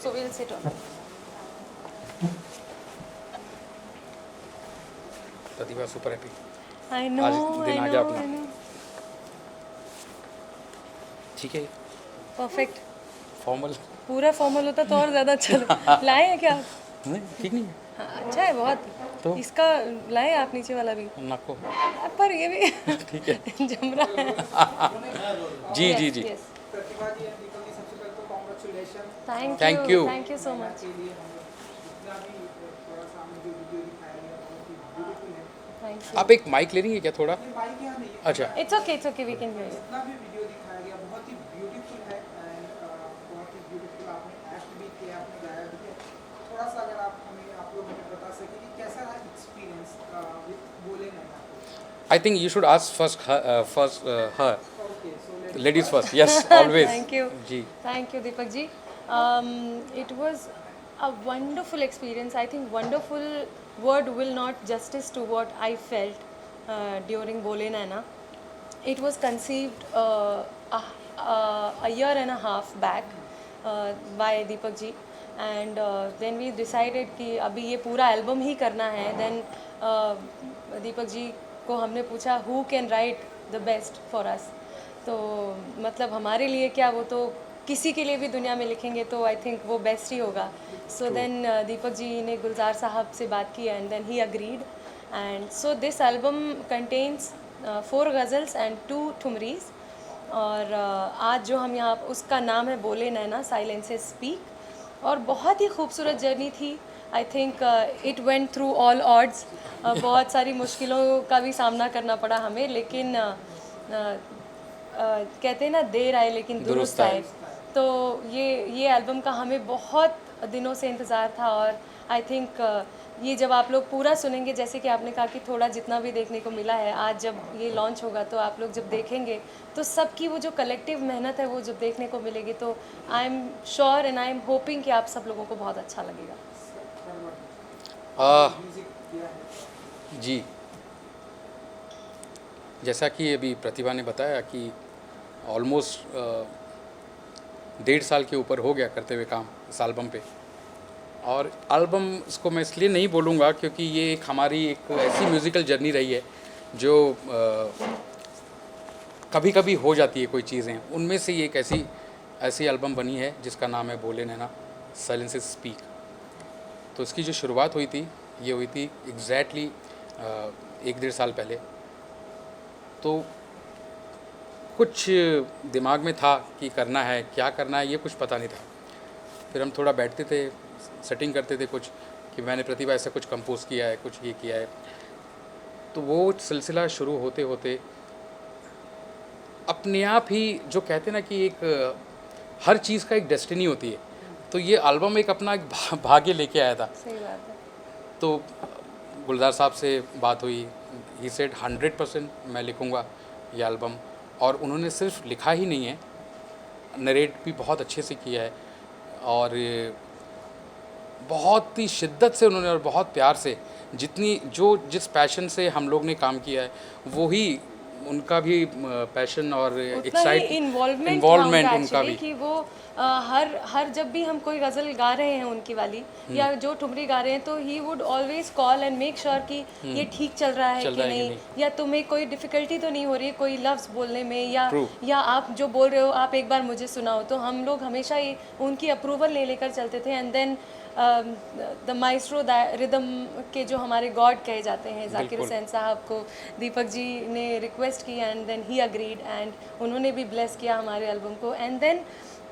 So we'll sit on. Pratibha super happy I know, आज दिन I uh know, गया अपना। I know. ठीक है Perfect. फॉर्मल पूरा फॉर्मल होता तो और ज़्यादा अच्छा लाए हैं क्या आप? नहीं ठीक नहीं है हाँ, अच्छा है बहुत। तो? इसका लाए आप नीचे वाला भी, नाको पर ये भी ठीक है जम रहा है। जी जी जी Yes. Pratibha ji and Deepak ji, सबसे पहले तो congratulation Thank you. Thank you so much. के लिए। हम जितना भी थोड़ा सा हमें जो वीडियो दिखाया गया बहुत ही ब्यूटीफुल है। Thank you. आप एक माइक ले रही है क्या थोड़ा? ये माइक यहाँ नहीं है, अच्छा It's okay, we can hear you. जितना भी वीडियो दिखाया गया बहुत ही ब्यूटीफुल है एंड बहुत ही ब्यूटीफुल आपने एक्ट भी किया, आपने गाया भी है। थोड़ा सा अगर आप हमें आप लोग हमें बता सकें कि कैसा रहा experience with Bole Naina? I think you should ask first her okay, so ladies first yes always Thank you. जी Thank you, Deepak ji. It was a wonderful experience. I think wonderful word will not justice to what I felt during Bole Naina. It was conceived a year and a half back by Deepak ji, and then we decided कि अभी ये पूरा album ही करना है. Then Deepak ji को हमने पूछा who can write the best for us. तो मतलब हमारे लिए क्या, वो तो किसी के लिए भी दुनिया में लिखेंगे तो आई थिंक वो बेस्ट ही होगा. सो देन दीपक जी ने गुलजार साहब से बात की and then he agreed. And so this album contains 4 ghazals and 2 thumris. और आज जो हम यहाँ, उसका नाम है बोले नैना साइलेंसेस स्पीक. और बहुत ही खूबसूरत जर्नी थी. आई think it went through all odds. बहुत सारी मुश्किलों का भी सामना करना पड़ा हमें, लेकिन कहते हैं ना, देर आए लेकिन दुरुस्त आए. तो ये एल्बम का हमें बहुत दिनों से इंतज़ार था. और आई थिंक ये जब आप लोग पूरा सुनेंगे, जैसे कि आपने कहा कि थोड़ा जितना भी देखने को मिला है, आज जब ये लॉन्च होगा तो आप लोग जब देखेंगे तो सबकी वो जो कलेक्टिव मेहनत है वो जब देखने को मिलेगी, तो I am sure and I am hoping कि आप सब लोगों को बहुत अच्छा लगेगा. जी जैसा कि अभी प्रतिभा ने बताया कि ऑलमोस्ट 1.5 साल के ऊपर हो गया करते हुए काम इस एल्बम पे. और एल्बम इसको मैं इसलिए नहीं बोलूँगा क्योंकि ये एक हमारी एक ऐसी म्यूज़िकल जर्नी रही है जो कभी कभी हो जाती है कोई चीज़ें. उनमें से ये एक ऐसी एल्बम बनी है जिसका नाम है बोले नैना साइलेंसेस स्पीक. तो इसकी जो शुरुआत हुई थी, ये हुई थी एग्जैक्टली 1-1.5 साल पहले. तो कुछ दिमाग में था कि करना है, क्या करना है, ये कुछ पता नहीं था. फिर हम थोड़ा बैठते थे, सेटिंग करते थे कुछ कि मैंने प्रतिभा ऐसा कुछ कंपोज किया है, कुछ ये किया है. तो वो सिलसिला शुरू होते होते अपने आप ही, जो कहते हैं ना कि एक हर चीज़ का एक डेस्टिनी होती है, तो ये एल्बम एक अपना एक भाग्य लेके आया था. सही बात है. तो गुलजार साहब से बात हुई, ही सेड 100% मैं लिखूँगा ये एल्बम. और उन्होंने सिर्फ लिखा ही नहीं है, नरेट भी बहुत अच्छे से किया है. और बहुत ही शिद्दत से उन्होंने और बहुत प्यार से, जिस पैशन से हम लोग ने काम किया है, वो ही उनका भी पैशन और इन्वॉल्वमेंट उनका भी कि वो हर जब भी हम कोई गज़ल गा रहे हैं उनकी वाली या जो ठुमरी गा रहे हैं, तो he would always call and make sure कि ये ठीक चल रहा है कि नहीं, या तुम्हें कोई डिफ़िकल्टी तो नहीं हो रही है कोई लफ्ज़ बोलने में, या आप जो बोल रहे हो आप एक बार मुझे सुनाओ. तो हम लोग हमेशा ही उनकी अप्रूवल ले लेकर चलते थे. And then the maestro rhythm के जो हमारे गॉड कहे जाते हैं, जाकिर हुसैन साहब को दीपक जी ने रिक्वेस्ट की and then he agreed and उन्होंने भी ब्लेस किया हमारे एल्बम को. And then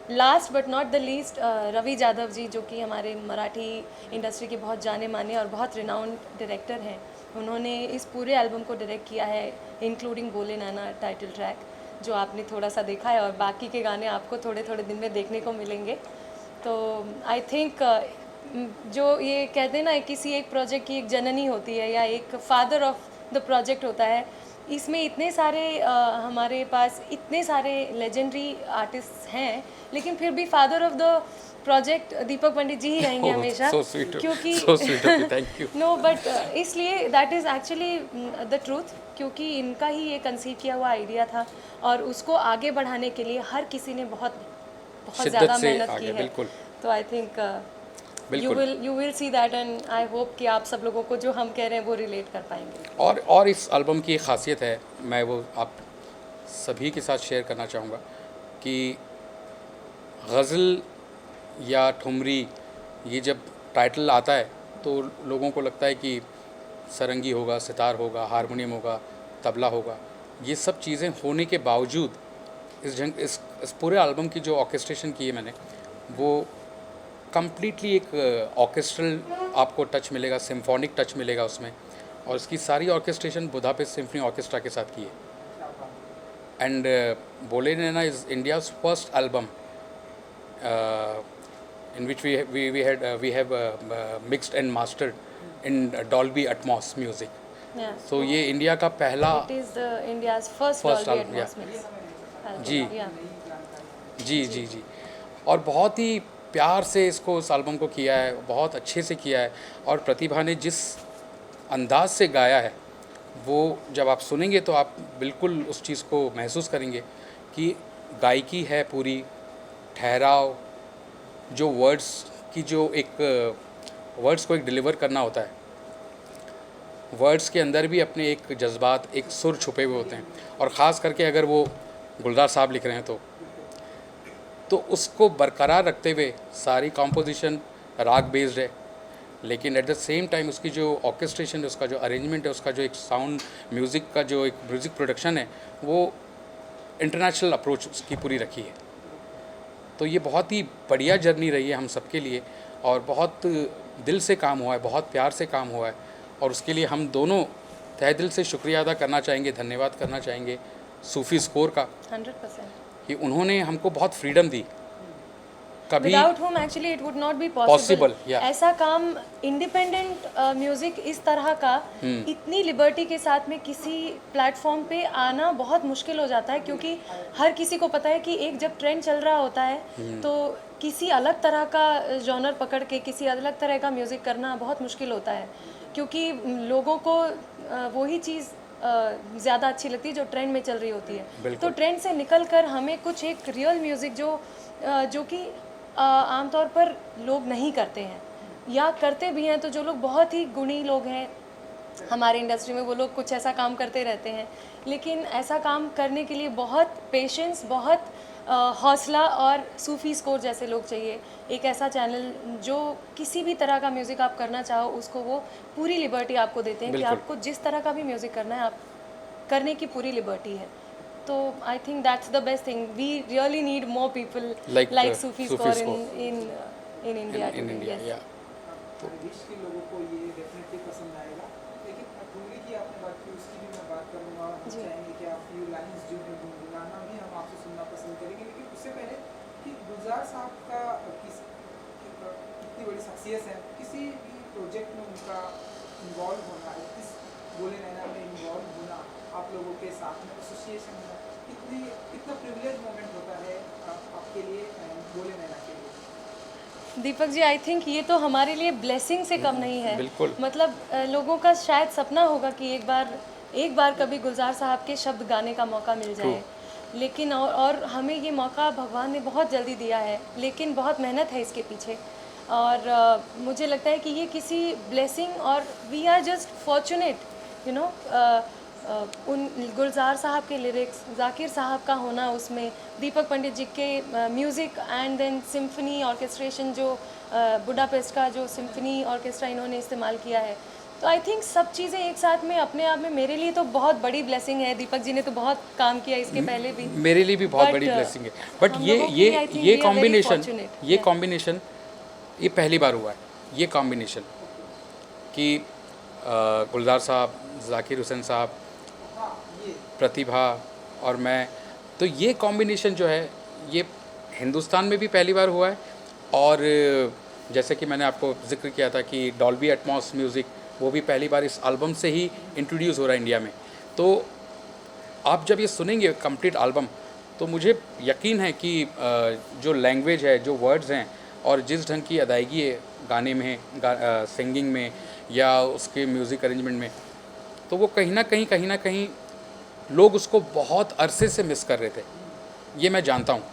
last but not the least Ravi Jadhav ji, जो कि हमारे मराठी इंडस्ट्री के बहुत जाने माने और बहुत रिनाउंड डायरेक्टर हैं, उन्होंने इस पूरे एल्बम को डायरेक्ट किया है, इंक्लूडिंग बोले नैना टाइटल ट्रैक, जो आपने थोड़ा सा देखा है. और बाकी के गाने आपको थोड़े थोड़े दिन में देखने को मिलेंगे. तो आई थिंक जो ये कहते हैं ना, किसी एक प्रोजेक्ट की एक जननी होती है या एक फादर ऑफ द प्रोजेक्ट होता है, इसमें इतने सारे हमारे पास इतने सारे लेजेंडरी आर्टिस्ट हैं, लेकिन फिर भी फादर ऑफ द प्रोजेक्ट दीपक पंडित जी ही रहेंगे हमेशा. क्योंकि थैंक यू. नो बट इसलिए that is actually the truth, क्योंकि इनका ही ये कंसीव किया हुआ आइडिया था और उसको आगे बढ़ाने के लिए हर किसी ने बहुत ज़्यादा मेहनत की है. तो आई थिंक बिल्कुल। You will see that and I hope कि आप सब लोगों को जो हम कह रहे हैं वो रिलेट कर पाएंगे। और इस एल्बम की एक ख़ासियत है, मैं वो आप सभी के साथ शेयर करना चाहूँगा कि गज़ल या ठुमरी ये जब टाइटल आता है तो लोगों को लगता है कि सरंगी होगा, सितार होगा, हारमोनियम होगा, तबला होगा। ये सब चीज़ें होने के बावजूद इस पूरे एल्बम की जो ऑर्केस्ट्रेशन की है मैंने, वो कम्प्लीटली एक ऑर्केस्ट्रल आपको टच मिलेगा, सिम्फोनिक टच मिलेगा उसमें। और इसकी सारी ऑर्केस्ट्रेशन बुदापेस्ट सिम्फनी ऑर्केस्ट्रा के साथ की है। And Bole Naina is India's first album in which we have mixed and mastered in Dolby Atmos music. Yeah. So ये इंडिया का पहला It is the India's first First Dolby album, Atmos mix. Ji. Yeah. जी और बहुत ही प्यार से इसको इस album को किया है, बहुत अच्छे से किया है। और प्रतिभा ने जिस अंदाज से गाया है वो जब आप सुनेंगे तो आप बिल्कुल उस चीज़ को महसूस करेंगे कि गायकी है पूरी, ठहराव, जो वर्ड्स की जो एक वर्ड्स को एक डिलीवर करना होता है, वर्ड्स के अंदर भी अपने एक जज्बात, एक सुर छुपे हुए होते हैं। और ख़ास करके अगर वो गुलजार साहब लिख रहे हैं तो उसको बरकरार रखते हुए सारी कॉम्पोजिशन राग बेस्ड है, लेकिन एट द सेम टाइम उसकी जो ऑर्केस्ट्रेशन है, उसका जो अरेंजमेंट है, उसका जो एक साउंड म्यूज़िक का जो एक म्यूज़िक प्रोडक्शन है, वो इंटरनेशनल अप्रोच उसकी पूरी रखी है। तो ये बहुत ही बढ़िया जर्नी रही है हम सबके लिए और बहुत दिल से काम हुआ है, बहुत प्यार से काम हुआ है। और उसके लिए हम दोनों तहे दिल से शुक्रिया अदा करना चाहेंगे, धन्यवाद करना चाहेंगे सूफ़ी स्कोर का 100%. कि उन्होंने हमको बहुत फ्रीडम दी। कभी Without whom actually it would not be Possible, yeah. ऐसा काम इंडिपेंडेंट म्यूजिक इस तरह का इतनी लिबर्टी के साथ में किसी प्लेटफॉर्म पे आना बहुत मुश्किल हो जाता है, क्योंकि हर किसी को पता है कि एक जब ट्रेंड चल रहा होता है तो किसी अलग तरह का जॉनर पकड़ के किसी अलग तरह का म्यूज़िक करना बहुत मुश्किल होता है, क्योंकि लोगों को वही चीज़ ज़्यादा अच्छी लगती है जो ट्रेंड में चल रही होती है। तो ट्रेंड से निकल कर हमें कुछ एक रियल म्यूज़िक जो कि आमतौर पर लोग नहीं करते हैं, या करते भी हैं तो जो लोग बहुत ही गुणी लोग हैं हमारे इंडस्ट्री में, वो लोग कुछ ऐसा काम करते रहते हैं। लेकिन ऐसा काम करने के लिए बहुत पेशेंस, बहुत हौसला और सूफ़ी स्कोर जैसे लोग चाहिए। एक ऐसा चैनल जो किसी भी तरह का म्यूज़िक आप करना चाहो उसको वो पूरी लिबर्टी आपको देते हैं कि आपको जिस तरह का भी म्यूज़िक करना है आप करने की पूरी लिबर्टी है। तो I think that's the best thing. We really need more people like Sufi Score in India. yeah. विश के लोगों को ये डेफिनेटली पसंद आएगा। लेकिन ठुमरी की आपने बात की, उसकी भी मैं बात करूँगा। हम चाहेंगे कि आप फ्यू लाइंस जो है गुनगुनाना भी हम आपसे सुनना पसंद करेंगे। लेकिन उससे पहले कि गुलजार साहब का इतनी बड़ी सक्सेस है, किसी भी प्रोजेक्ट में उनका इन्वॉल्व होना, इस बोले नैना में इन्वॉल्व होना, आप लोगों के साथ में एसोसिएशन होना, कितना प्रिविलेज मोमेंट होता है आपके लिए, बोले नैना के लिए? दीपक जी, आई थिंक ये तो हमारे लिए ब्लेसिंग से कम नहीं है। बिल्कुल। मतलब लोगों का शायद सपना होगा कि एक बार कभी गुलजार साहब के शब्द गाने का मौका मिल जाए, लेकिन और हमें ये मौका भगवान ने बहुत जल्दी दिया है, लेकिन बहुत मेहनत है इसके पीछे। और मुझे लगता है कि ये किसी ब्लेसिंग, और we are just fortunate you know, उन गुलजार साहब के लिरिक्स, जाकिर साहब का होना उसमें, दीपक पंडित जी के music and then symphony orchestration, जो बुडापेस्ट का जो सिम्फनी ऑर्केस्ट्रा इन्होंने इस्तेमाल किया है। तो आई थिंक सब चीज़ें एक साथ में अपने आप में मेरे लिए तो बहुत बड़ी ब्लेसिंग है। दीपक जी ने तो बहुत काम किया इसके पहले भी, मेरे लिए भी बहुत बड़ी ब्लेसिंग है। बट ये कॉम्बिनेशन ये पहली बार हुआ है, ये कॉम्बिनेशन कि गुलजार साहब, जाकिर हुसैन साहब, प्रतिभा और मैं, तो ये कॉम्बिनेशन जो है ये हिंदुस्तान में भी पहली बार हुआ है। और जैसे कि मैंने आपको जिक्र किया था कि डॉल्बी एटमॉस म्यूज़िक वो भी पहली बार इस एल्बम से ही इंट्रोड्यूस हो रहा है इंडिया में। तो आप जब ये सुनेंगे कंप्लीट एल्बम तो मुझे यकीन है कि जो लैंग्वेज है, जो वर्ड्स हैं और जिस ढंग की अदायगी है गाने में, सिंगिंग में या उसके म्यूज़िक अरेंजमेंट में, तो वो कहीं ना कहीं लोग उसको बहुत अरसे से मिस कर रहे थे। ये मैं जानता हूँ।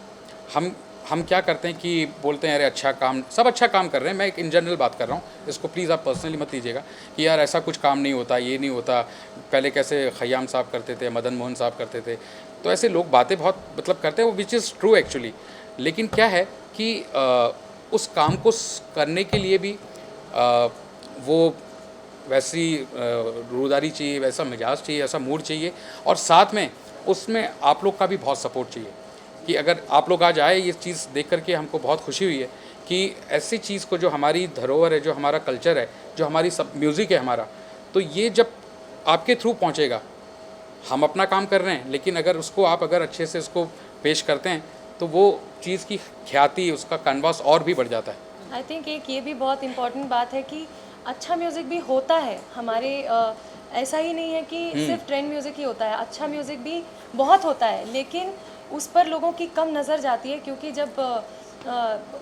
हम हम क्या करते हैं कि बोलते हैं अरे अच्छा काम, सब अच्छा काम कर रहे हैं, मैं एक इन जनरल बात कर रहा हूँ, इसको प्लीज़ आप पर्सनली मत लीजिएगा कि यार ऐसा कुछ काम नहीं होता, ये नहीं होता, पहले कैसे खयाम साहब करते थे, मदन मोहन साहब करते थे, तो ऐसे लोग बातें बहुत मतलब करते हैं, वो विच इज़ ट्रू एक्चुअली। लेकिन क्या है कि उस काम को करने के लिए भी वो वैसी रूदारी चाहिए, वैसा मिजाज चाहिए, ऐसा मूड चाहिए, और साथ में उसमें आप लोग का भी बहुत सपोर्ट चाहिए कि अगर आप लोग आज आए, ये चीज़ देख करके हमको बहुत खुशी हुई है कि ऐसी चीज़ को, जो हमारी धरोहर है, जो हमारा कल्चर है, जो हमारी सब म्यूज़िक है हमारा, तो ये जब आपके थ्रू पहुँचेगा, हम अपना काम कर रहे हैं, लेकिन अगर उसको आप अगर अच्छे से उसको पेश करते हैं तो वो चीज़ की ख्याति, उसका कैनवास और भी बढ़ जाता है। आई थिंक एक ये भी बहुत इम्पोर्टेंट बात है कि अच्छा म्यूज़िक भी होता है हमारे, ऐसा ही नहीं है कि सिर्फ ट्रेंड म्यूज़िक ही होता है, अच्छा म्यूज़िक भी बहुत होता है, लेकिन उस पर लोगों की कम नज़र जाती है, क्योंकि जब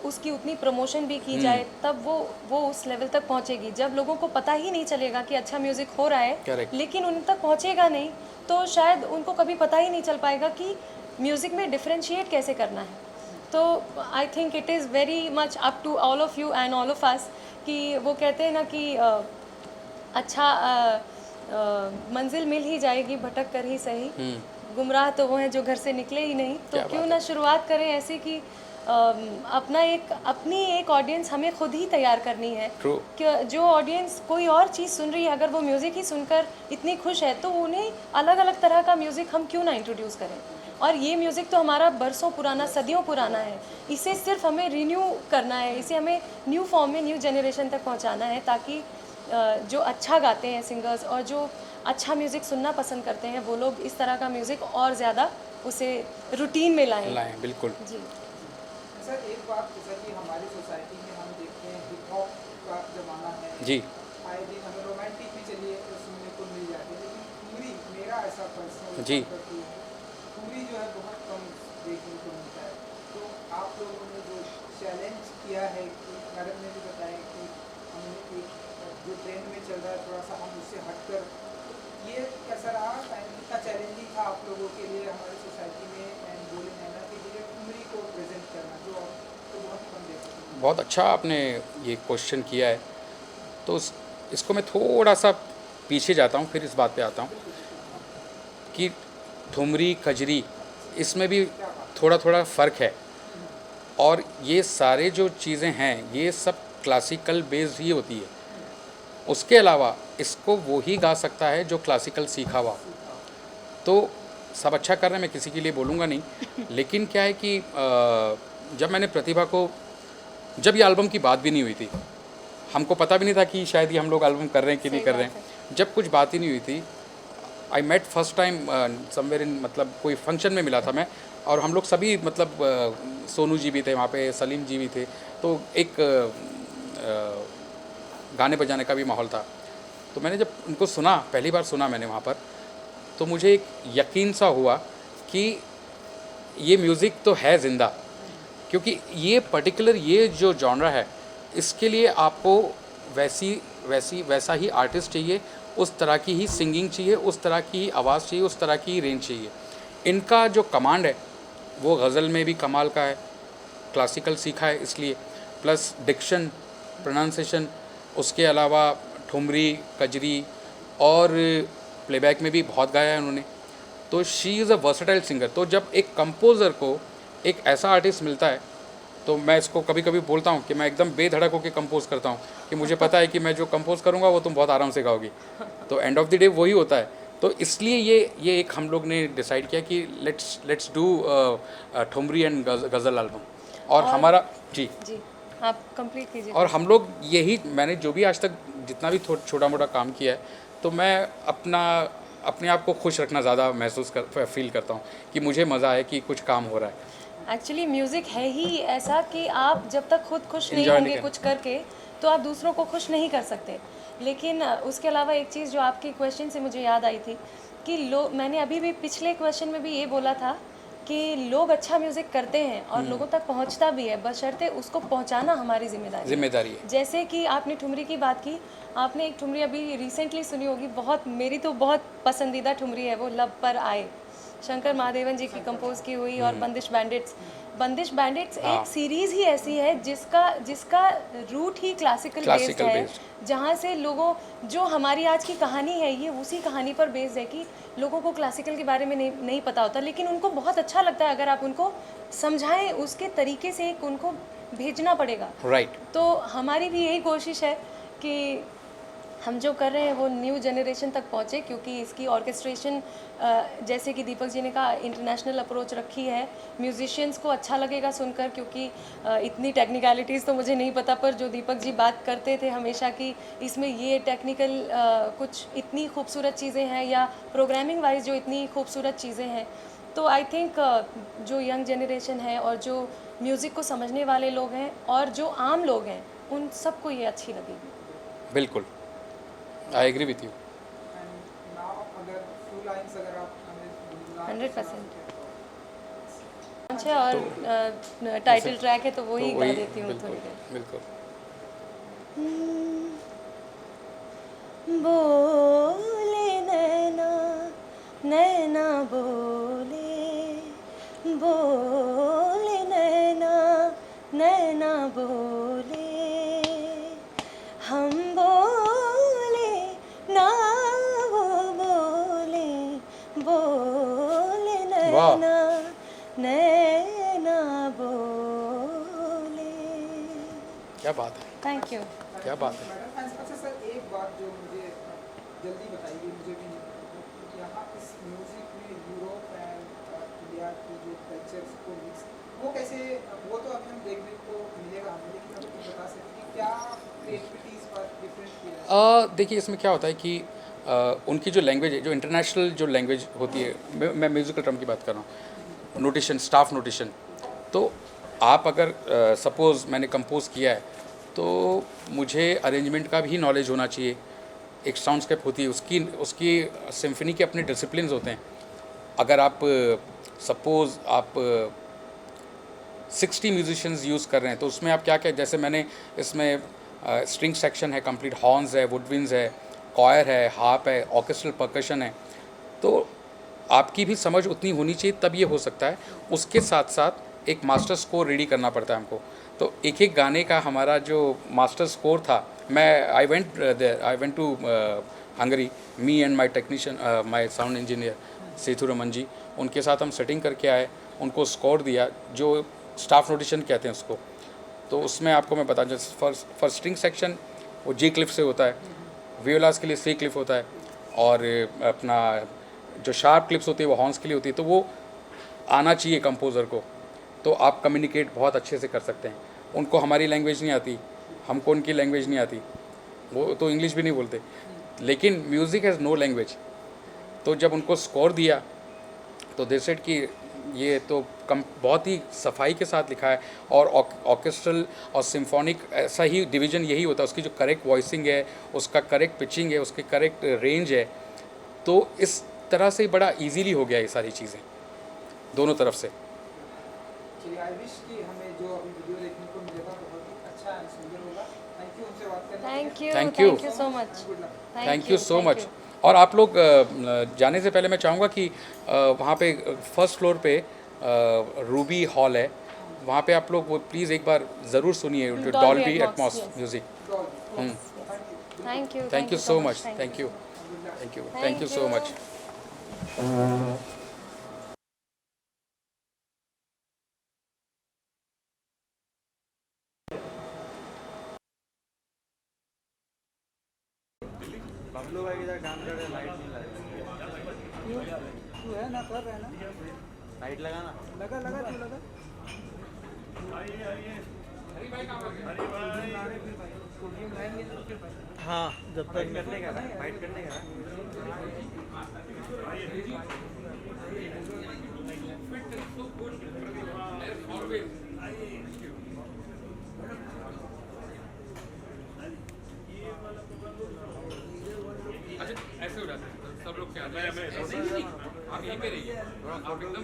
उसकी उतनी प्रमोशन भी की जाए तब वो उस लेवल तक पहुंचेगी। जब लोगों को पता ही नहीं चलेगा कि अच्छा म्यूज़िक हो रहा है, Correct. लेकिन उन तक पहुंचेगा नहीं, तो शायद उनको कभी पता ही नहीं चल पाएगा कि म्यूज़िक में डिफरेंशिएट कैसे करना है। तो I think it is very much up to all of you and all of us कि वो कहते हैं ना कि अच्छा मंजिल मिल ही जाएगी भटक कर ही सही, गुमराह तो वो हैं जो घर से निकले ही नहीं। तो क्यों ना शुरुआत करें ऐसे कि अपनी एक ऑडियंस हमें खुद ही तैयार करनी है। True. कि जो ऑडियंस कोई और चीज़ सुन रही है, अगर वो म्यूज़िक ही सुनकर इतनी खुश है, तो उन्हें अलग अलग तरह का म्यूज़िक हम क्यों ना इंट्रोड्यूस करें। और ये म्यूज़िक तो हमारा बरसों पुराना, सदियों पुराना है, इसे सिर्फ हमें रिन्यू करना है, इसे हमें न्यू फॉर्म में न्यू जनरेशन तक पहुंचाना है, ताकि जो अच्छा गाते हैं सिंगर्स और जो अच्छा म्यूज़िक सुनना पसंद करते हैं, वो लोग इस तरह का म्यूज़िक और ज़्यादा उसे रूटीन में लाएं। बिल्कुल जी सर, एक बात जैसा कि हमारी सोसाइटी में हम देखते हैं हिप हॉप का ज़माना है जी, आए दिन हमें रोमांटिक भी चलिए तो सुनने को मिल जाती है, लेकिन ठुमरी, मेरा ऐसा पर्सनल जी। ठुमरी जो है बहुत कम देखने को मिलता है। तो आप लोगों ने जो चैलेंज किया है, कि मैडम ने भी बताया कि हमने एक जो ट्रेंड में चल रहा है थोड़ा सा हम उससे हटकर, ये कैसा रहा टाइम, कितना चैलेंजिंग था आप लोगों के लिए हमारी सोसाइटी में एंड बोले नैना के लिए ठुमरी को प्रेजेंट करना, जो तो बहुत कम देखते हैं। बहुत अच्छा आपने ये क्वेश्चन किया है। तो इसको मैं थोड़ा सा पीछे जाता हूँ, फिर इस बात पे आता हूँ कि ठुमरी, कजरी, इसमें भी थोड़ा थोड़ा फ़र्क है, और ये सारे जो चीज़ें हैं ये सब क्लासिकल बेस्ड ही होती है। उसके अलावा इसको वो ही गा सकता है जो क्लासिकल सीखा हुआ। तो सब अच्छा कर रहे हैं, मैं किसी के लिए बोलूँगा नहीं, लेकिन क्या है कि जब मैंने प्रतिभा को, जब ये एल्बम की बात भी नहीं हुई थी, हमको पता भी नहीं था कि शायद ये हम लोग एल्बम कर रहे हैं कि नहीं कर रहे हैं, जब कुछ बात ही नहीं हुई थी, I met first time somewhere in, मतलब कोई फंक्शन में मिला था मैं, और हम लोग सभी मतलब सोनू जी भी थे वहाँ पे, सलीम जी भी थे, तो एक गाने बजाने का भी माहौल था। तो मैंने जब उनको सुना, पहली बार सुना मैंने वहाँ पर, तो मुझे एक यकीन सा हुआ कि ये म्यूज़िक तो है ज़िंदा, क्योंकि ये पर्टिकुलर ये जो जॉनरा है, इसके लिए आपको वैसा ही आर्टिस्ट चाहिए, उस तरह की ही सिंगिंग चाहिए, उस तरह की ही आवाज़ चाहिए, उस तरह की ही रेंज चाहिए। इनका जो कमांड है वो गज़ल में भी कमाल का है, क्लासिकल सीखा है इसलिए, प्लस डिक्शन, प्रोनाउंसिएशन, उसके अलावा ठुमरी, कजरी और प्लेबैक में भी बहुत गाया है उन्होंने। तो she is a versatile singer. तो जब एक कंपोज़र को एक ऐसा आर्टिस्ट मिलता है, तो मैं इसको कभी कभी बोलता हूँ कि मैं एकदम बेधड़क होकर कंपोज़ करता हूँ, कि मुझे पता है कि मैं जो कंपोज़ करूँगा वो तुम बहुत आराम से गाओगी। तो एंड ऑफ द डे वही होता है। तो इसलिए ये एक हम लोग ने डिसाइड किया कि let's do thumri and ghazal album. और हमारा जी आप कंप्लीट कीजिए। और हम लोग यही, मैंने जो भी आज तक जितना भी छोटा मोटा काम किया है, तो मैं अपने आप को खुश रखना ज़्यादा फील करता हूँ कि मुझे मज़ा आए कि कुछ काम हो रहा है। एक्चुअली म्यूज़िक है ही ऐसा कि आप जब तक खुद खुश नहीं Enjoy होंगे नहीं कुछ करके, तो आप दूसरों को खुश नहीं कर सकते। लेकिन उसके अलावा एक चीज़ जो आपकी क्वेश्चन से मुझे याद आई थी कि मैंने अभी भी पिछले क्वेश्चन में भी ये बोला था कि लोग अच्छा म्यूज़िक करते हैं और लोगों तक पहुंचता भी है, बशर्ते उसको पहुंचाना हमारी जिम्मेदारी है। जैसे कि आपने ठुमरी की बात की, आपने एक ठुमरी अभी रिसेंटली सुनी होगी, बहुत, मेरी तो बहुत पसंदीदा ठुमरी है वो, लब पर आए, शंकर महादेवन जी की कंपोज की हुई और बंदिश बंदिश बैंडिट्स हाँ। एक सीरीज ही ऐसी है जिसका रूट ही क्लासिकल बेस्ड Classical है, based। जहाँ से लोगों जो हमारी आज की कहानी है ये उसी कहानी पर बेस्ड है कि लोगों को क्लासिकल के बारे में नहीं पता होता, लेकिन उनको बहुत अच्छा लगता है अगर आप उनको समझाएं, उसके तरीके से एक उनको भेजना पड़ेगा। राइट। तो हमारी भी यही कोशिश है कि हम जो कर रहे हैं वो न्यू जनरेशन तक पहुँचे, क्योंकि इसकी ऑर्केस्ट्रेशन जैसे कि दीपक जी ने कहा इंटरनेशनल अप्रोच रखी है। म्यूजिशियंस को अच्छा लगेगा सुनकर, क्योंकि इतनी टेक्निकलिटीज़ तो मुझे नहीं पता, पर जो दीपक जी बात करते थे हमेशा कि इसमें ये टेक्निकल कुछ इतनी खूबसूरत चीज़ें हैं या प्रोग्रामिंग वाइज जो इतनी खूबसूरत चीज़ें हैं, तो आई थिंक जो यंग जनरेशन है और जो म्यूज़िक को समझने वाले लोग हैं और जो आम लोग हैं उन सबको ये अच्छी लगेगी। बिल्कुल, I agree with you. And now अगर फ्यू लाइंस अगर आप हमें 100% अच्छा, और टाइटल ट्रैक है तो वही तो गा वही देती हूँ बिल्कुल थोड़ी देर। बिल्कुल। बोले नैना नैना बोले नैना नैना बोले, हम बोले ना वो बोले वाह। नैना नैना बोले। क्या बात है, थैंक यू। क्या बात है। मैडम अच्छा सर, एक बात जो मुझे जल्दी बताइए, मुझे भी नहीं पता, यहाँ इस म्यूजिक में यूरोप एंड इंडिया की जो कल्चर्स को मिक्स, वो कैसे, वो तो अभी हम देखने को मिलेगा हमें, लेकिन अभी कुछ बता सकते कि क्या क्रिएटिविटीज पर डिफरेंट किया है? देखिए इसमें क्या होता है कि उनकी जो लैंग्वेज है, जो इंटरनेशनल जो लैंग्वेज होती है, मैं म्यूज़िकल टर्म की बात कर रहा हूँ, नोटेशन, स्टाफ नोटेशन। तो आप अगर सपोज़ मैंने कंपोज किया है तो मुझे अरेंजमेंट का भी नॉलेज होना चाहिए। एक साउंडस्केप होती है, उसकी सिम्फनी के अपने डिसिप्लिन्स होते हैं। अगर आप सपोज़ आप 60 म्यूजिशियंस यूज़ कर रहे हैं तो उसमें आप क्या क्या, जैसे मैंने इसमें स्ट्रिंग सेक्शन है, कंप्लीट हॉर्न्स है, वुडविंड्स है, कॉयर है, हार्प है, ऑर्केस्ट्रल परकशन है, तो आपकी भी समझ उतनी होनी चाहिए तब ये हो सकता है। उसके साथ साथ एक मास्टर स्कोर रेडी करना पड़ता है हमको। तो एक एक गाने का हमारा जो मास्टर स्कोर था, मैं I went to Hungary, me and my technician, my sound engineer Setu Raman ji, उनके साथ हम सेटिंग करके आए, उनको स्कोर दिया जो स्टाफ नोटेशन कहते हैं उसको। तो उसमें आपको मैं बता दूँ, फॉर स्ट्रिंग सेक्शन वो जी क्लिफ से होता है, वियोलास के लिए सी क्लिफ होता है, और अपना जो शार्प क्लिप्स होती है वो हॉर्न्स के लिए होती है। तो वो आना चाहिए कंपोज़र को, तो आप कम्युनिकेट बहुत अच्छे से कर सकते हैं। उनको हमारी लैंग्वेज नहीं आती, हमको उनकी लैंग्वेज नहीं आती, वो तो इंग्लिश भी नहीं बोलते, लेकिन म्यूज़िक हैज़ नो लैंग्वेज। तो जब उनको स्कोर दिया तो दे सेड कि ये तो बहुत ही सफाई के साथ लिखा है, और ऑर्केस्ट्रल और सिम्फोनिक ऐसा ही डिवीज़न यही होता है, उसकी जो करेक्ट वॉइसिंग है, उसका करेक्ट पिचिंग है, उसकी करेक्ट रेंज है। तो इस तरह से बड़ा इजीली हो गया ये सारी चीज़ें दोनों तरफ से। चलिए, आई विश कि हमें जो अभी वीडियो देखने को मिलेगा बहुत ही अच्छा एंड सुंदर होगा। थैंक यू उनसे बात करने के लिए। Thank you. You so much. Good luck. Thank you so much. और आप लोग जाने से पहले मैं चाहूँगा कि वहाँ पे फर्स्ट फ्लोर पे रूबी हॉल है, वहाँ पे आप लोग वो प्लीज़ एक बार ज़रूर सुनिए, जो Dolby Atmos music. Thank you so much. Thank you so much. Bablu भाई इधर काम कर रहे, लाइट नहीं लगा। तू है ना, कर रहे हैं ना, लाइट लगाना। लगा लगा तू लगा। हाँ, जब तक करने का ना, फाइट करने का अच्छा, ऐसे हो जाता है सब लोग क्या, आप यहीं पे रहिए, आप एकदम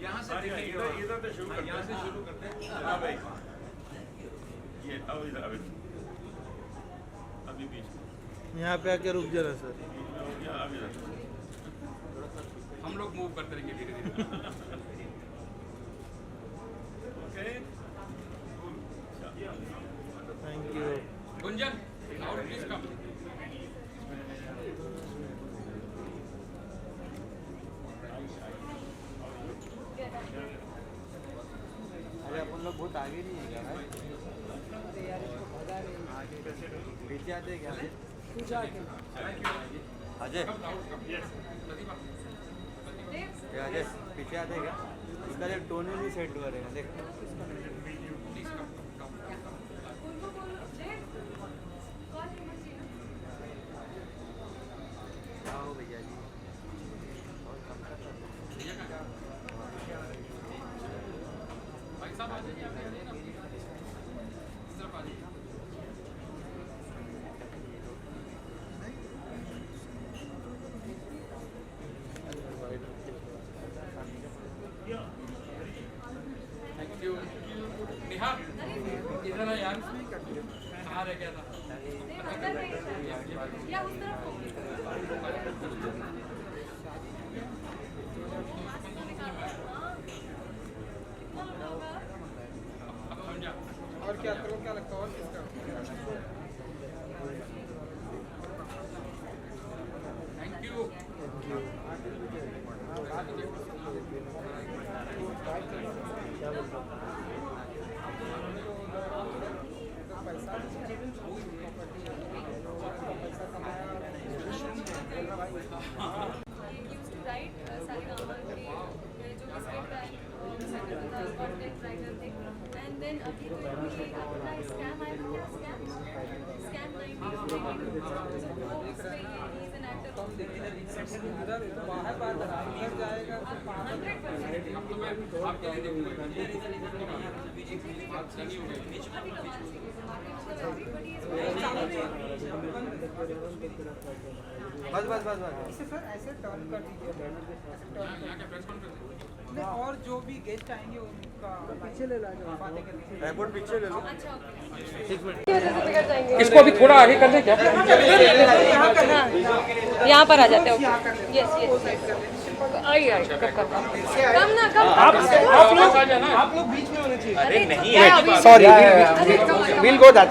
यहाँ से इधर से शुरू करते हैं। हाँ भाई, ये अभी बीच यहाँ पे आके रुक जरा सर। हम लोग मूव करते रहेंगे धीरे धीरे। अरे अपन लोग बहुत आगे नहीं है क्या भाई? पीछे आते हैं क्या? अजय ये अजय पीछे आते हैं क्या? इसका एक टोन भी सेट हुआ रहेगा देख। आओ भैया जी बहुत कम कर रहा है। भाई साहब आ जाइए, आप आ जाइए ना, इस तरफ आ जाइए। Thank you. नेहा इधर ना यार, कहाँ रह गया था? या उस तरफ और क्या करो, क्या लगता है और किसका? Thank you. used to write Saregama के जो बिस्किट का कॉन्टेंट राइटर थे एंड देन अभी कोई अपना स्कैम आया था, स्कैम 90s वो उसमें he is an actor of इधर बाहर बाहर अंदर जाएगा तो 100% आपके लिए देखूंगा। बस बस बस बस ऐसे सर ऐसे टर्न कर दीजिए, ऐसे टर्न यहाँ क्या प्रेस कॉन्फ्रेंस? नहीं, और जो भी गेस्ट आएंगे उनका पीछे ले ला बातें करेंगे। एयरपोर्ट पीछे ले लो। अच्छा ओके इसको अभी थोड़ा आगे कर दें क्या? यहाँ पर आ जाते हो। यस यस आइए आइए कम ना कम आप लोग आ जाना। आप लोग बीच में होने चाहिए। अरे नहीं है sorry will go that.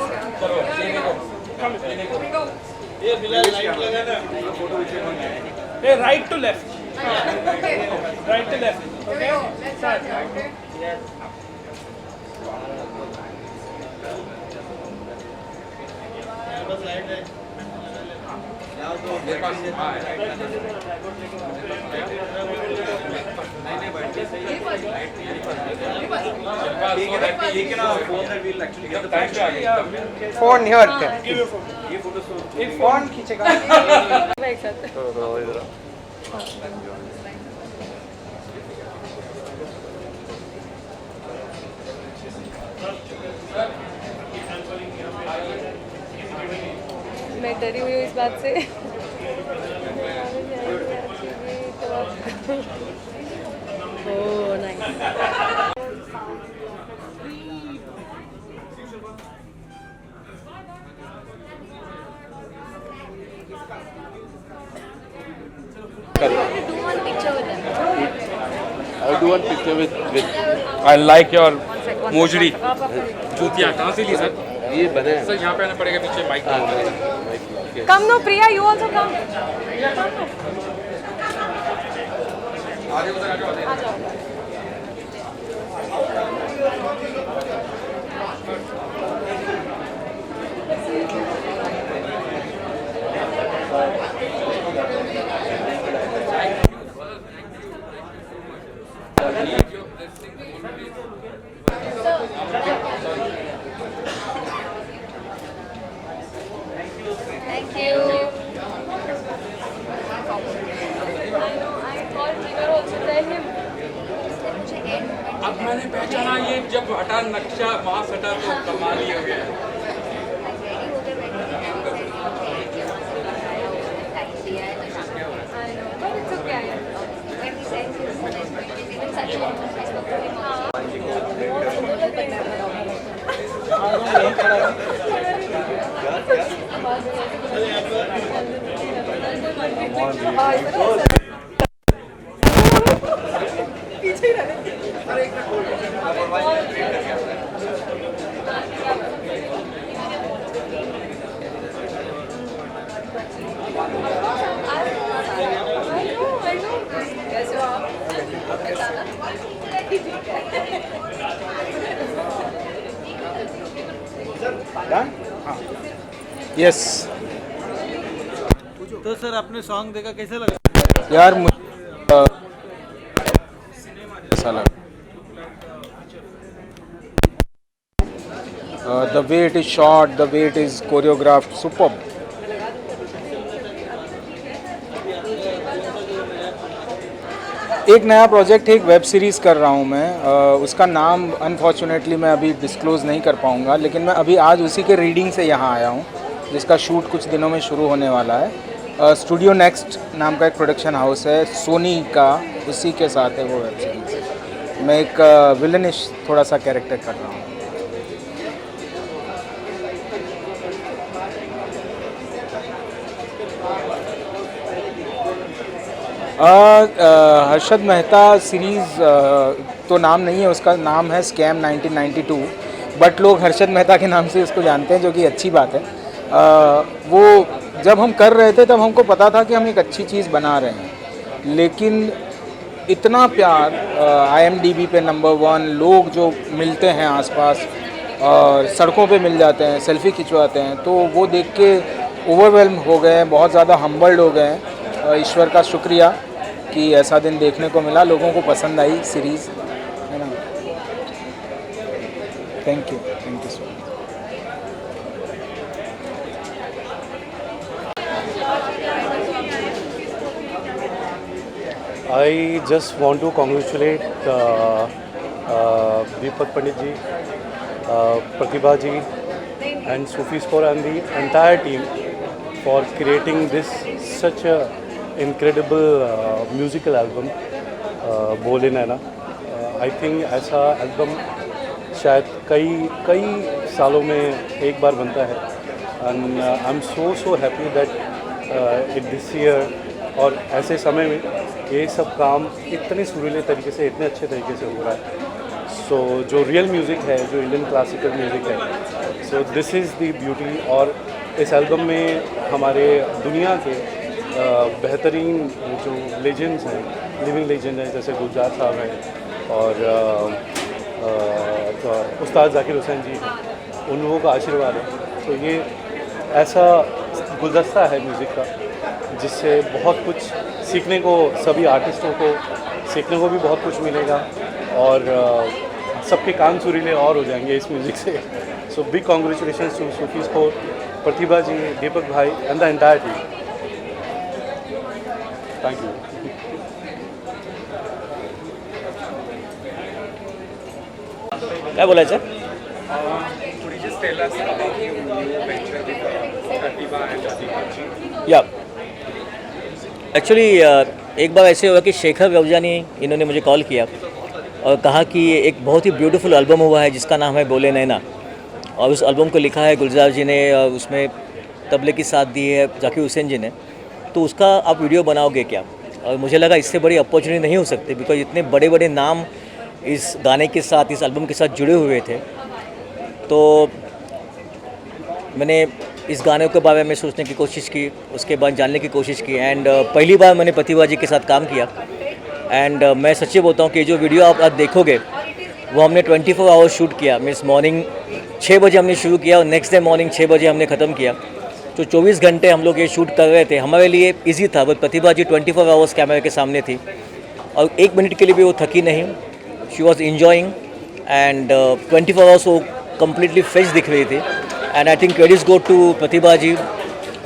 Hey, right to left. Right to left. Okay? Start. मेरे पास हाँ है। फोन हियर फोन खींचेगा। एक साथ मैं डरी हुई हूँ इस बात से। Oh nice. Do one picture with them. I'll do one picture with I like your मोजड़ी जूतियाँ कहाँ से ली सर? ये बने हैं। सर यहाँ पे आना पड़ेगा, पीछे mic. Come no, Priya, you also come. आगे उधर आ जाओ। आ जाओ। Thank you. I know. I called Jigar also. Tell him. अब मैंने पहचाना, ये जब हटा नक्शा वहाँ से हटा तो कमाल ही हो गया। I know. But it's okay. पीछे ही रहने डन हाँ यस तो सर आपने सॉन्ग देखा कैसे लगा? यार मुझे ऐसा लगा the way it is shot the way it is choreographed superb एक नया प्रोजेक्ट है एक वेब सीरीज़ कर रहा हूँ मैं उसका नाम अनफॉर्चुनेटली मैं अभी डिस्क्लोज़ नहीं कर पाऊँगा लेकिन मैं अभी आज उसी के रीडिंग से यहाँ आया हूँ जिसका शूट कुछ दिनों में शुरू होने वाला है स्टूडियो नेक्स्ट नाम का एक प्रोडक्शन हाउस है सोनी का उसी के साथ है वो वेब सीरीज़ मैं एक विलनिश थोड़ा सा कैरेक्टर कर रहा हूँ हर्षद मेहता सीरीज़ तो नाम नहीं है उसका नाम है स्कैम 1992 बट लोग हर्षद मेहता के नाम से उसको जानते हैं जो कि अच्छी बात है वो जब हम कर रहे थे तब हमको पता था कि हम एक अच्छी चीज़ बना रहे हैं लेकिन इतना प्यार IMDb पे नंबर 1 लोग जो मिलते हैं आसपास और सड़कों पे मिल जाते हैं सेल्फी खिंचवाते हैं तो वो देख के ओवरवेल्म हो गए बहुत ज़्यादा हम्बल्ड हो गए ईश्वर का शुक्रिया कि ऐसा दिन देखने को मिला लोगों को पसंद आई सीरीज़ है ना thank you so much I just want to congratulate Deepak Pandit ji, Pratibha ji and Sufi Score and the entire team for creating this such a incredible musical album बोले नैना आई थिंक ऐसा album शायद कई सालों में एक बार बनता है and I am so happy that it this year और ऐसे समय में ये सब काम इतने सुरीले तरीके से इतने अच्छे तरीके से हो रहा है सो जो रियल म्यूज़िक है जो इंडियन क्लासिकल म्यूज़िक है so this is the beauty और इस एल्बम में हमारे दुनिया के बेहतरीन जो लेजेंड्स हैं लिविंग लेजेंड हैं जैसे गुलजार साहब हैं और उस्ताद जाकिर हुसैन जी उन लोगों का आशीर्वाद है तो ये ऐसा गुलदस्ता है म्यूज़िक का जिससे बहुत कुछ सीखने को सभी आर्टिस्टों को सीखने को भी बहुत कुछ मिलेगा और सबके कान सुरीले और हो जाएंगे इस म्यूज़िक से so big congratulations to Sufi score Pratibha ji Deepak भाई and the entire team thank you काय बोलायचं या एक्चुअली एक बार ऐसे हुआ कि शेखर गवजानी इन्होंने मुझे कॉल किया और कहा कि एक बहुत ही ब्यूटीफुल एल्बम हुआ है जिसका नाम है बोले नैना और उस एल्बम को लिखा है गुलजार जी ने और उसमें तबले की साथ दी है जाकिर हुसैन जी ने तो उसका आप वीडियो बनाओगे क्या और मुझे लगा इससे बड़ी अपॉर्चुनिटी नहीं हो सकती बिकॉज इतने बड़े बड़े नाम इस गाने के साथ इस एल्बम के साथ जुड़े हुए थे तो मैंने इस गाने के बारे में सोचने की कोशिश की उसके बाद जानने की कोशिश की एंड पहली बार मैंने प्रतिभा जी के साथ काम किया एंड मैं सच्ची बोलता हूँ कि जो वीडियो आप आज देखोगे वो हमने 24 आवर्स शूट किया मीन्स मॉर्निंग 6 बजे हमने शुरू किया और नेक्स्ट डे मॉर्निंग 6 बजे हमने ख़त्म किया तो 24 घंटे हम लोग ये शूट कर रहे थे हमारे लिए इजी था बट प्रतिभा जी 24 आवर्स कैमरे के सामने थी और 1 मिनट के लिए भी वो थकी नहीं she was enjoying and 24 hours वो कम्प्लीटली फ्रेश दिख रही थी and I think credits go to Pratibha ji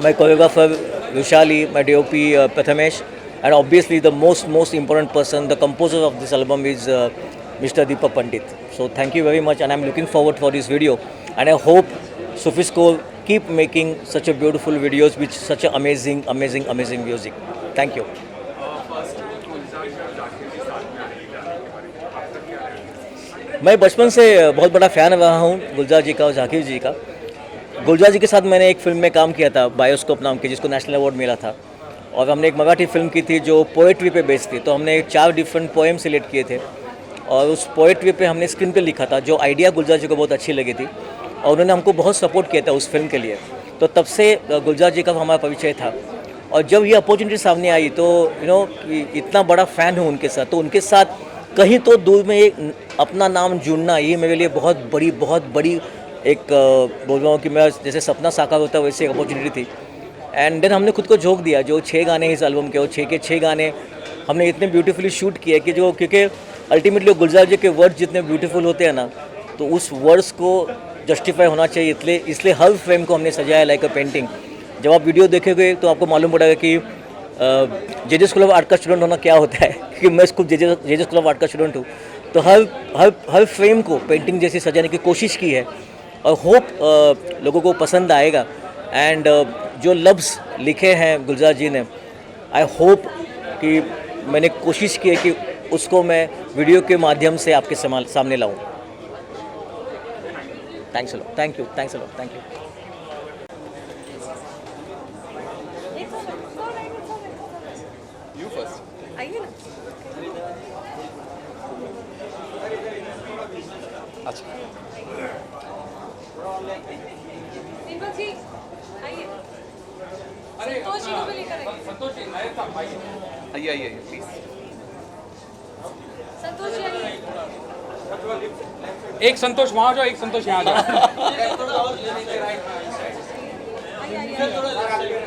my choreographer Vishali my DOP Prathamesh and obviously the most important person the composer of this album is Mr. Deepak Pandit so thank you very much and I'm looking forward for this video and I hope Sufi Score keep making such a beautiful videos with such a amazing music thank you मैं बचपन से बहुत बड़ा fan रहा हूँ गुलजार जी का और जाकिर जी का गुलजार जी के साथ मैंने एक फ़िल्म में काम किया था बायोस्कोप नाम की जिसको नेशनल अवार्ड मिला था और हमने एक मराठी फिल्म की थी जो पोएट्री पे बेस्ड थी तो हमने 4 डिफरेंट पोएम सिलेक्ट किए थे और उस पोएट्री पे हमने स्क्रीन पे लिखा था जो आइडिया गुलजार जी को बहुत अच्छी लगी थी और उन्होंने हमको बहुत सपोर्ट किया था उस फिल्म के लिए तो तब से गुलजार जी का हमारा परिचय था और जब ये अपॉर्चुनिटी सामने आई तो इतना बड़ा फ़ैन हूँ उनके साथ तो उनके साथ कहीं तो दूर में एक अपना नाम जुड़ना ये मेरे लिए बहुत बड़ी एक बोल रहा हूँ कि मैं जैसे सपना साकार होता है वैसे एक अपॉर्चुनिटी थी। एंड देन हमने खुद को झोंक दिया। जो 6 गाने हैं इस एल्बम के, और 6 के 6 गाने हमने इतने ब्यूटीफुली शूट किए कि जो, क्योंकि अल्टीमेटली गुलजार जी के वर्ड्स जितने ब्यूटीफुल होते हैं ना, तो उस वर्ड्स को जस्टिफाई होना चाहिए, इसलिए हर फ्रेम को हमने सजाया लाइक अ पेंटिंग। जब आप वीडियो देखेंगे तो आपको मालूम पड़ेगा कि जे स्कूल ऑफ आर्ट का स्टूडेंट होना क्या होता है, क्योंकि मैं खुद जे स्कूल ऑफ आर्ट का स्टूडेंट हूँ। तो हर फ्रेम को पेंटिंग जैसी सजाने की कोशिश की है, और होप लोगों को पसंद आएगा। एंड जो लफ्ज़ लिखे हैं गुलजार जी ने, आई होप कि मैंने कोशिश की है कि उसको मैं वीडियो के माध्यम से आपके सामने लाऊं। Thanks a lot, thank you, thanks a lot, thank you. आइए ना। अच्छा, दीपक जी आइए। संतोष जी को भी लेकर आइए। संतोष जी नए साहब आइए। आइए प्लीज। संतोष जी आइए। एक संतोष वहाँ जाओ, एक संतोष यहाँ जाओ। और इधर आ जाइए।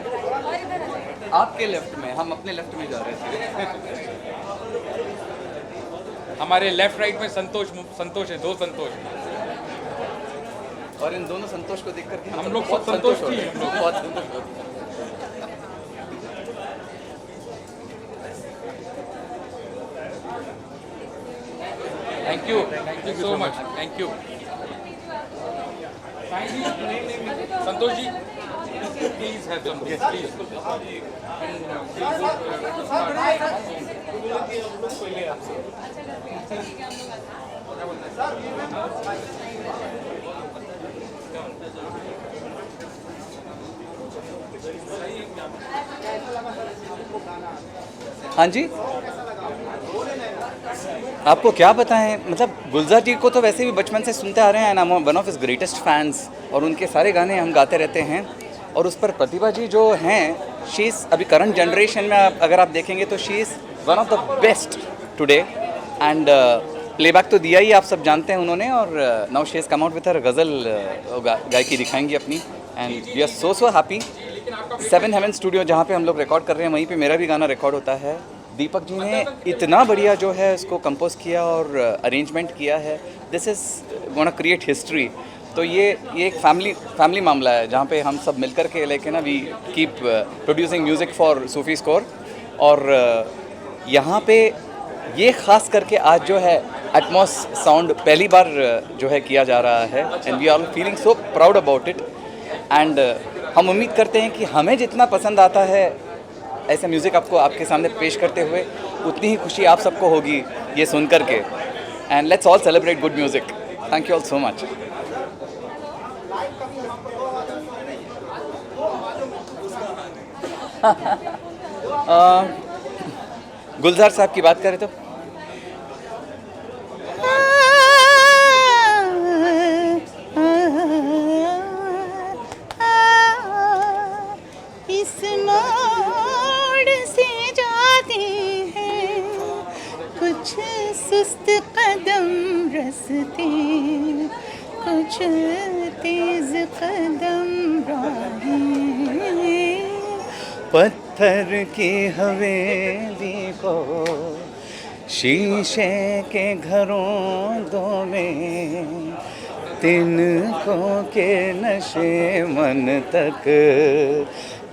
आपके लेफ्ट में, हम अपने लेफ्ट में जा रहे थे। हमारे लेफ्ट राइट में संतोष है, 2 संतोष। और इन दोनों संतोष को देख करके हम लोग बहुत संतुष्ट ही हैं। बहुत संतुष्ट होते हैं। Thank you so much, thank you. Santosh ji please have some please. हाँ जी, आपको क्या बताएं, मतलब गुलजार जी को तो वैसे भी बचपन से सुनते आ रहे हैं, I am one of his greatest fans, और उनके सारे गाने हम गाते रहते हैं। और उस पर प्रतिभा जी जो हैं, शी इज़ अभी करंट जनरेशन में अगर आप देखेंगे तो she is one of the best today. And playback तो दिया ही, आप सब जानते हैं उन्होंने, और now she has come out with her गज़ल गायकी दिखाएंगी अपनी। And we are so happy. 7 Heaven Studio जहाँ पे हम लोग रिकॉर्ड कर रहे हैं, वहीं पे मेरा भी गाना रिकॉर्ड होता है। दीपक जी ने इतना बढ़िया जो है उसको कंपोज किया और अरेंजमेंट किया है। This is gonna create history. तो ये एक फैमिली मामला है, जहाँ पे हम सब मिलकर के लेके ना we keep producing music for Sufi Score. और यहाँ पे ये ख़ास करके आज जो है एटमॉस साउंड पहली बार जो है किया जा रहा है, and we are feeling so proud about it. And हम उम्मीद करते हैं कि हमें जितना पसंद आता है ऐसा म्यूज़िक आपको आपके सामने पेश करते हुए, उतनी ही खुशी आप सबको होगी ये सुन कर के। And let's all celebrate good music. Thank you all so much. Gulzar sahab की बात करें तो इस मोड़ से जाते हैं कुछ सुस्त कदम रस्ते, कुछ तेज कदम राहें। पत्थर की हवेली को शीशे के घरों दो में, तिनकों के नशे मन तक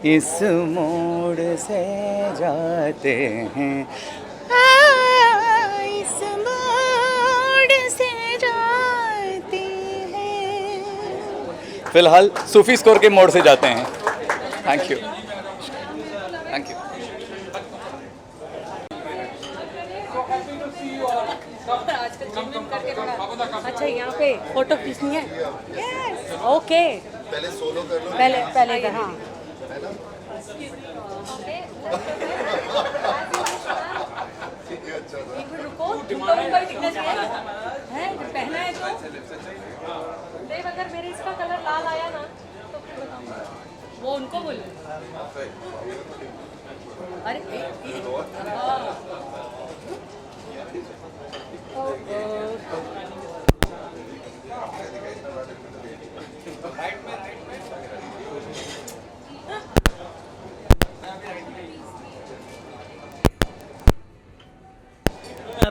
इस मोड़ से जाते हैं। इस मोड़ से जाते हैं। फिलहाल सूफी स्कोर के मोड़ से जाते हैं। Thank you, thank you. अच्छा, यहाँ पे फोटो खींचनी है। Yes, okay. पहले सोलो कर लो। पहले इधर, हाँ। एक मिनट रुको, तुमको भी कोई दिक्कत है? पहना है तो देव, अगर मेरे इसका कलर लाल आया ना तो फिर बताऊंगा। वो उनको बोलो। अरे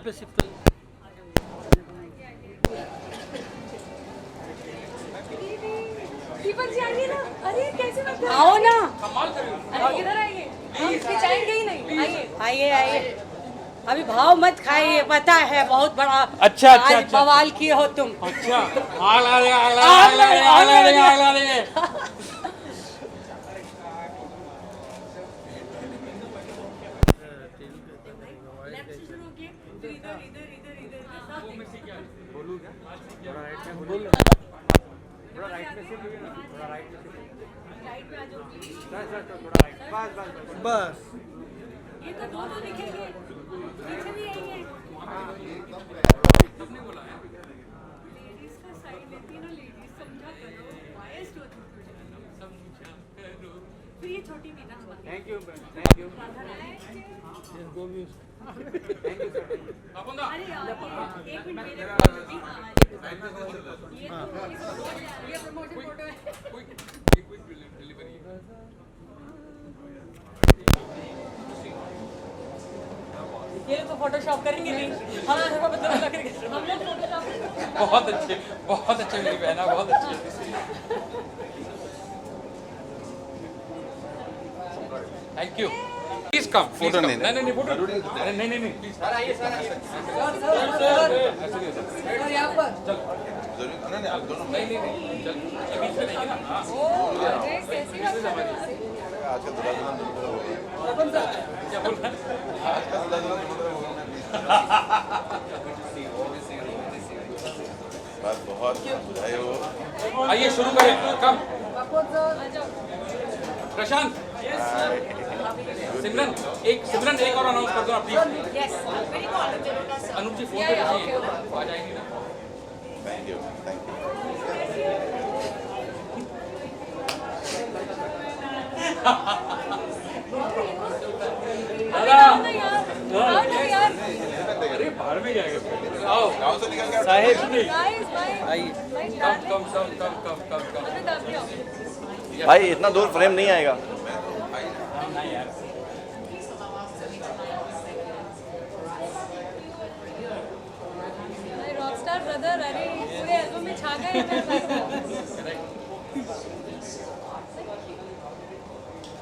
यहाँ पे शिफ्ट दीपक जी आइए ना, अरे कैसे बात कर रहे हैं? आओ ना, अरे इधर आइए, हम खिंचाएंगे ही नहीं, आइए। आइए आइए। अभी भाव मत खाइए, पता है बहुत बड़ा अच्छा, आज बवाल किए हो तुम। अच्छा आगला दे बस ये तो दोनों दिखेंगे, पीछे भी आएंगे। लेडीज का साइड लेती है ना, लेडीज समझा करो, बायस्ड होती फिर ये छोटी थी ना हमारी। थैंक यू अरे यार, एक मिनट मेरे फोटो भी, ये प्रमोशन फोटो है। ये लोग तो फोटोशॉप करेंगे नहीं, हम लोग पता करेंगे, हम लोग फोटोशॉप। बहुत अच्छे मेरी बहना, बहुत अच्छे। Thank you. Please come, photo नहीं नहीं फोटो नहीं प्लीज सर आइए सर यहाँ पर चल नहीं चल ये बीच में नहीं ना। अरे कैसी बात कर रहे हैं? आज का दूल्हा दुल्हन दोनों तरफ हो गए। क्या बोल रहा है? आज का दूल्हा दुल्हन दोनों तरफ हो गए। बात बहुत है वो। आइए शुरू करें, कम प्रशांत सिमरन एक और अनाउंस कर दो आप please. Yes, Anoop ji phone पे रखिए, आ जाएंगे ना। थैंक यू यार। अरे बाहर में जाएगा, आओ गाँव से निकल गया साहेब आइए कम भाई इतना दूर फ्रेम नहीं आएगा। रॉकस्टार ब्रदर, अरे पूरे एल्बम में छा गए हैं।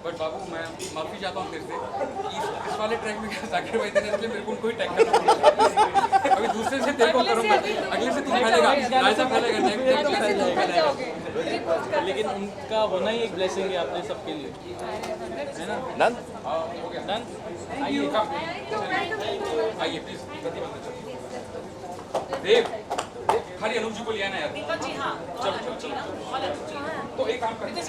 बट बाबू मैं माफी चाहता हूँ तेरे से, इस वाले ट्रैक में जाकिर भाई थे इसलिए मेरे को कोई टैग करना पड़ा। अभी दूसरे से तेरे को करूँगा, अगले से तू फैलेगा, लाइजा फैलेगा, नेक्स्ट लेकिन उनका होना ही एक ब्लेसिंग है आपने सबके लिए, है ना? डन। हो गया डन। आइए कम आइए प्लीज देव खाली अनूप जी को लिया ना यार। जी हाँ, चलो तो एक काम करते हैं